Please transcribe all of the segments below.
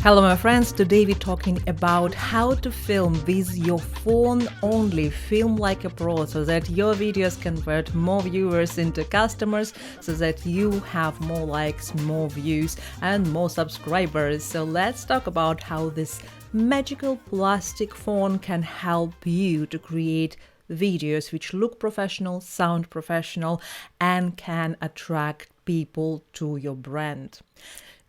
Hello my friends, today we're talking about how to film with your phone only, film like a pro, so that your videos convert more viewers into customers, so that you have more likes, more views and more subscribers. So let's talk about how this magical plastic phone can help you to create videos which look professional, sound professional and can attract people to your brand.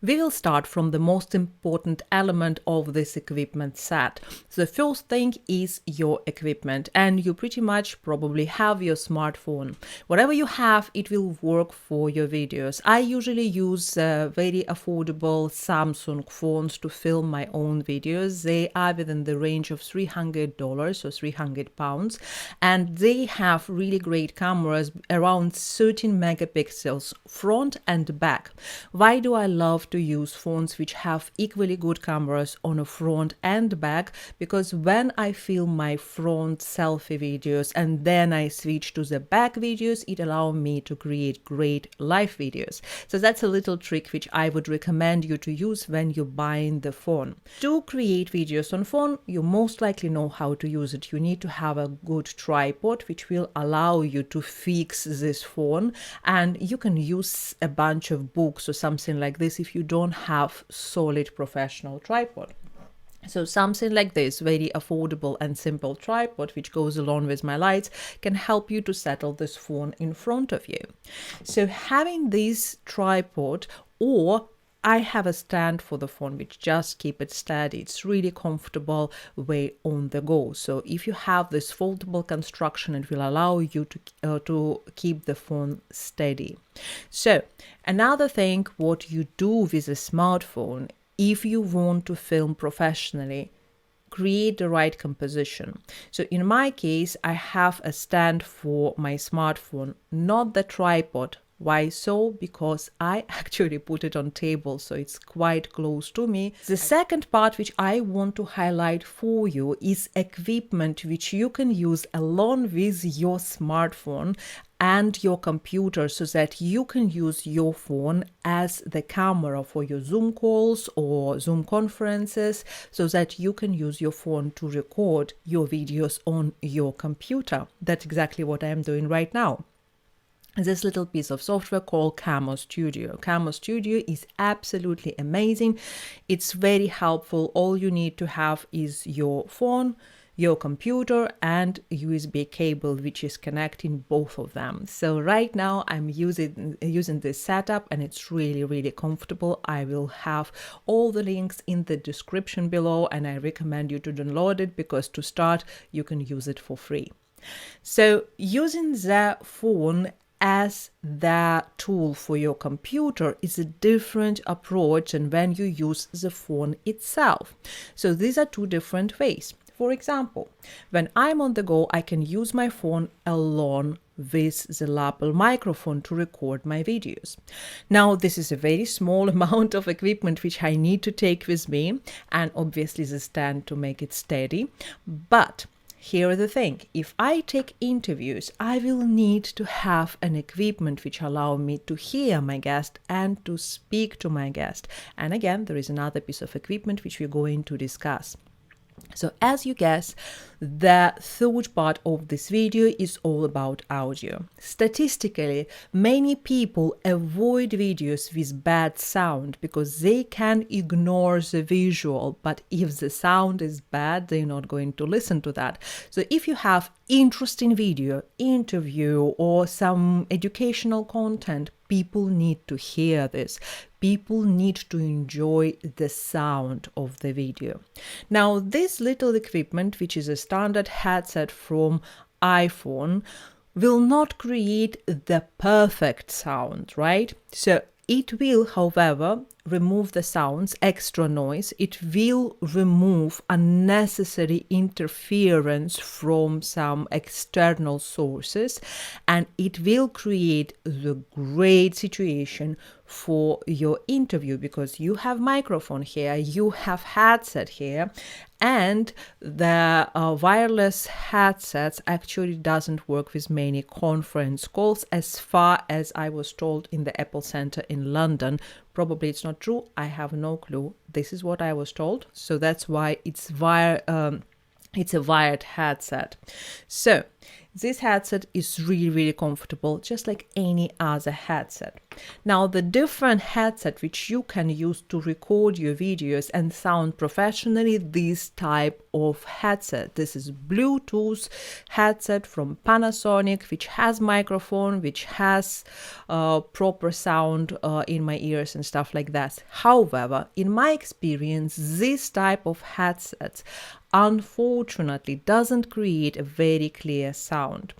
We will start from the most important element of this equipment set. So the first thing is your equipment, and you pretty much probably have your smartphone. Whatever you have, it will work for your videos. I usually use very affordable Samsung phones to film my own videos. They are within the range of $300 or £300, and they have really great cameras, around 13 megapixels front and back. Why do I love to use phones which have equally good cameras on a front and back? Because when I film my front selfie videos and then I switch to the back videos, it allows me to create great live videos. So that's a little trick which I would recommend you to use when you're buying the phone. To create videos on phone, you most likely know how to use it. You need to have a good tripod which will allow you to fix this phone, and you can use a bunch of books or something like this if you don't have solid professional tripod. So something like this, very affordable and simple tripod which goes along with my lights, can help you to settle this phone in front of you. So having this tripod, or I have a stand for the phone which just keep it steady. It's really comfortable way on the go. So if you have this foldable construction, it will allow you to keep the phone steady. So another thing, what you do with a smartphone, if you want to film professionally, create the right composition. So in my case, I have a stand for my smartphone, not the tripod. Why so? Because I actually put it on table, so it's quite close to me. The second part which I want to highlight for you is equipment which you can use along with your smartphone and your computer, so that you can use your phone as the camera for your Zoom calls or Zoom conferences, so that you can use your phone to record your videos on your computer. That's exactly what I am doing right now. This little piece of software called Camo Studio. Camo Studio is absolutely amazing. It's very helpful. All you need to have is your phone, your computer and USB cable which is connecting both of them. So right now I'm using this setup and it's really comfortable. I will have all the links in the description below, and I recommend you to download it because to start you can use it for free. So using the phone as the tool for your computer is a different approach than when you use the phone itself. So these are two different ways. For example, when I'm on the go, I can use my phone along with the Lapel microphone to record my videos. Now, this is a very small amount of equipment which I need to take with me, and obviously the stand to make it steady. But here's the thing, if I take interviews, I will need to have an equipment which allow me to hear my guest and to speak to my guest. And again, there is another piece of equipment which we're going to discuss. So as you guess, the third part of this video is all about audio. Statistically, many people avoid videos with bad sound because they can ignore the visual, but if the sound is bad, they're not going to listen to that. So if you have interesting video, interview or some educational content, people need to hear this. People need to enjoy the sound of the video. Now, this little equipment, which is a standard headset from iPhone, will not create the perfect sound, right? So it will, however, remove the sounds, extra noise. It will remove unnecessary interference from some external sources, and it will create the great situation for your interview because you have microphone here, you have headset here, and the wireless headsets actually doesn't work with many conference calls as far as I was told in the Apple Center in London. Probably it's not true. I have no clue. This is what I was told. So that's why it's a wired headset. So this headset is really comfortable, just like any other headset. Now, the different headset which you can use to record your videos and sound professionally, this type of headset. This is Bluetooth headset from Panasonic, which has microphone, which has proper sound in my ears and stuff like that. However, in my experience, this type of headsets unfortunately doesn't create a very clear sound.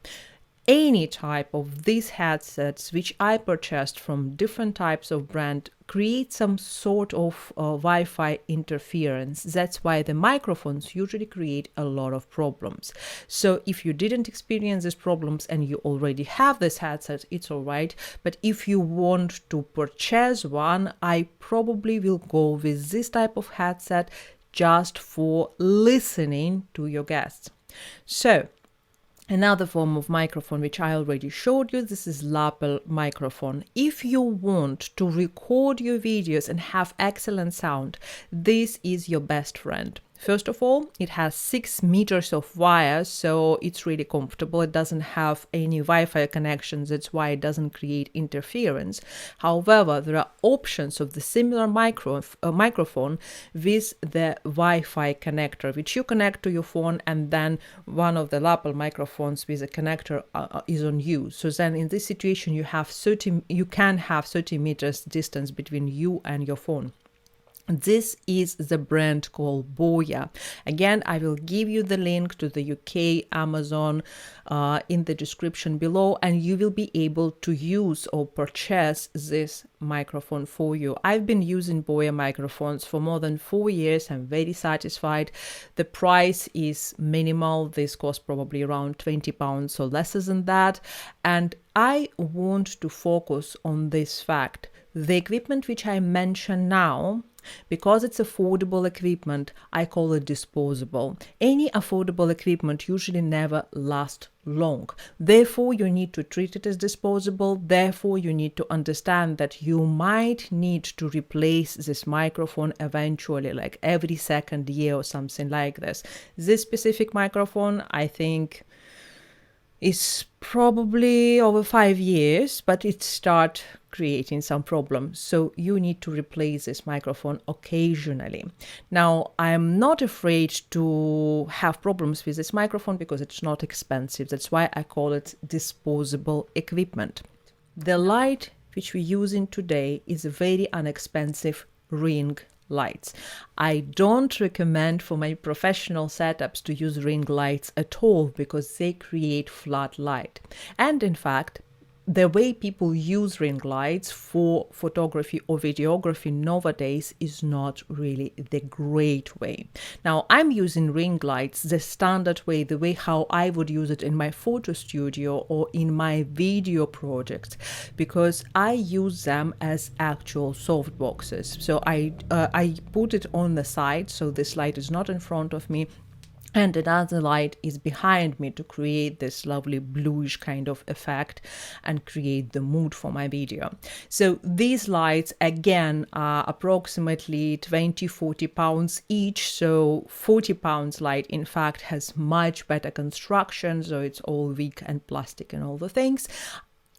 Any type of these headsets which I purchased from different types of brand create some sort of Wi-Fi interference. That's why the microphones usually create a lot of problems. So if you didn't experience these problems and you already have this headset, it's all right. But if you want to purchase one, I probably will go with this type of headset just for listening to your guests. So another form of microphone which I already showed you, this is Lapel microphone. If you want to record your videos and have excellent sound, this is your best friend. First of all, it has 6 meters of wire, so it's really comfortable. It doesn't have any Wi-Fi connections. That's why it doesn't create interference. However, there are options of the similar microphone with the Wi-Fi connector, which you connect to your phone, and then one of the Lapel microphones with a connector is on you. So then in this situation, you can have 30 meters distance between you and your phone. This is the brand called Boya. Again, I will give you the link to the UK Amazon in the description below, and you will be able to use or purchase this microphone for you. I've been using Boya microphones for more than 4 years. I'm very satisfied. The price is minimal. This costs probably around £20 or less than that. And I want to focus on this fact. The equipment which I mention now, because it's affordable equipment, I call it disposable. Any affordable equipment usually never lasts long. Therefore, you need to treat it as disposable. Therefore, you need to understand that you might need to replace this microphone eventually, like every second year or something like this. This specific microphone, I think, is probably over 5 years, but it starts creating some problems. So you need to replace this microphone occasionally. Now, I'm not afraid to have problems with this microphone because it's not expensive. That's why I call it disposable equipment. The light which we're using today is a very inexpensive ring lights. I don't recommend for my professional setups to use ring lights at all because they create flat light. And in fact, the way people use ring lights for photography or videography nowadays is not really the great way. Now, I'm using ring lights the standard way, the way how I would use it in my photo studio or in my video projects, because I use them as actual soft boxes. So I put it on the side, so this light is not in front of me, and another light is behind me to create this lovely bluish kind of effect and create the mood for my video. So these lights, again, are approximately 20-40 pounds each. So 40 pounds light, in fact, has much better construction. So it's all wick and plastic and all the things.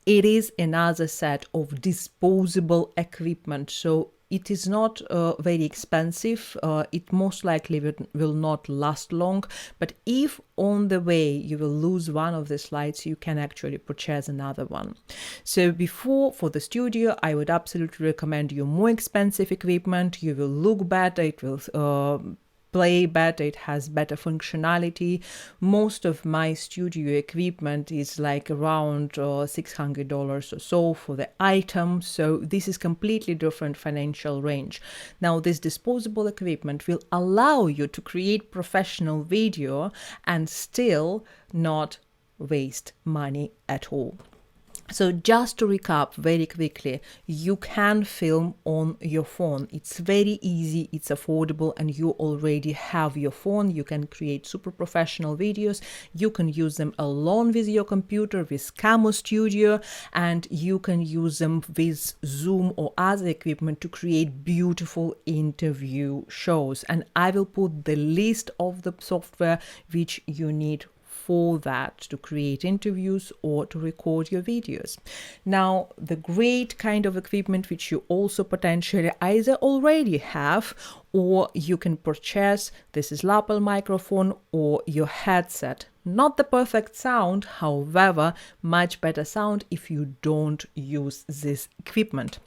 It is another set of disposable equipment. So it is not very expensive. It most likely will not last long. But if on the way you will lose one of these lights, you can actually purchase another one. So for the studio, I would absolutely recommend you more expensive equipment. You will look better. It will play better, it has better functionality. Most of my studio equipment is like around $600 or so for the item, so this is completely different financial range. Now, this disposable equipment will allow you to create professional video and still not waste money at all. So just to recap very quickly, you can film on your phone. It's very easy, it's affordable, and you already have your phone. You can create super professional videos. You can use them alone with your computer, with Camo Studio, and you can use them with Zoom or other equipment to create beautiful interview shows. And I will put the list of the software which you need for that to create interviews or to record your videos. Now, the great kind of equipment which you also potentially either already have or you can purchase, this is Lapel microphone or your headset. Not the perfect sound, however, much better sound if you don't use this equipment.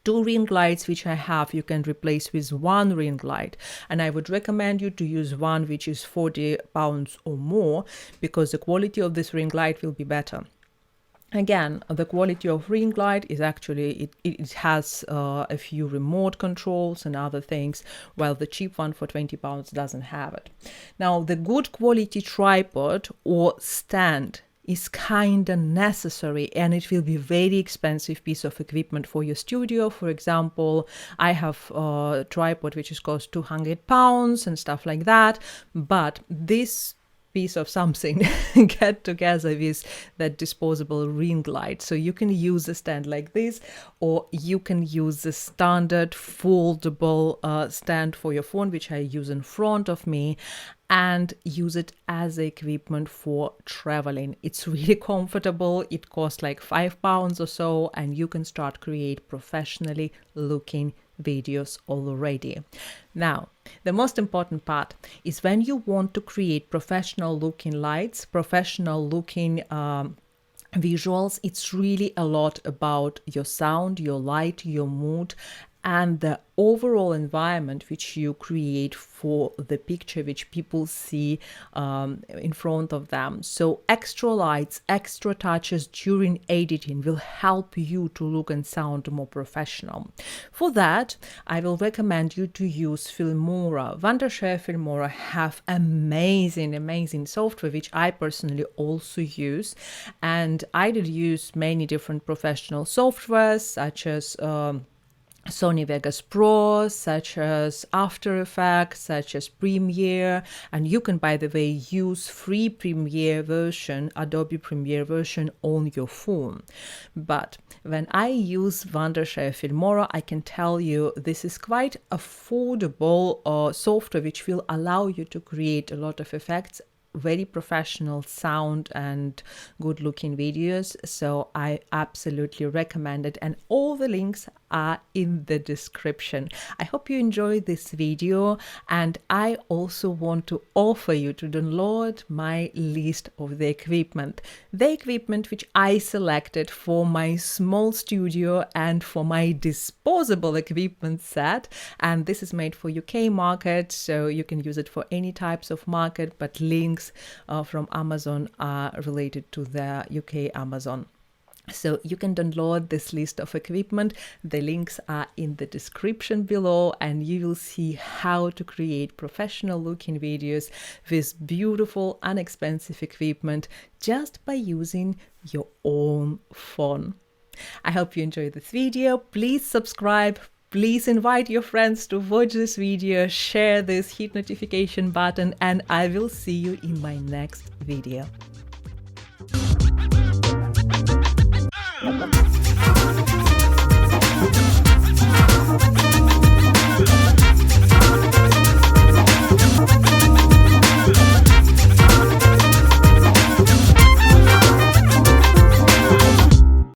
2 ring lights which I have, you can replace with 1 ring light, and I would recommend you to use one which is 40 pounds or more, because the quality of this ring light will be better. Again, the quality of ring light is actually, it has a few remote controls and other things, while the cheap one for 20 pounds doesn't have it. Now, the good quality tripod or stand is kind of necessary, and it will be very expensive piece of equipment for your studio. For example, I have a tripod which is cost 200 pounds and stuff like that, but this piece of something get together with that disposable ring light. So you can use a stand like this, or you can use the standard foldable stand for your phone, which I use in front of me, and use it as equipment for traveling. It's really comfortable. It costs like £5 or so, and you can start create professionally looking videos already. Now, the most important part is when you want to create professional looking lights, professional looking visuals, it's really a lot about your sound, your light, your mood, and the overall environment which you create for the picture which people see in front of them. So extra lights, extra touches during editing will help you to look and sound more professional. For that, I will recommend you to use Filmora. Wondershare Filmora have amazing software which I personally also use, and I did use many different professional softwares such as Sony Vegas Pro, such as After Effects, such as Premiere, and you can, by the way, use free Premiere version, Adobe Premiere version on your phone. But when I use Wondershare Filmora, I can tell you this is quite affordable software which will allow you to create a lot of effects, very professional sound and good looking videos. So I absolutely recommend it, and all the links are in the description. I hope you enjoyed this video, and I also want to offer you to download my list of the equipment which I selected for my small studio and for my disposable equipment set. And this is made for UK market, so you can use it for any types of market, but links from Amazon are related to the UK Amazon. So you can download this list of equipment. The links are in the description below, and you will see how to create professional looking videos with beautiful, inexpensive equipment just by using your own phone. I hope you enjoyed this video. Please subscribe. Please invite your friends to watch this video, share this, hit notification button, and I will see you in my next video.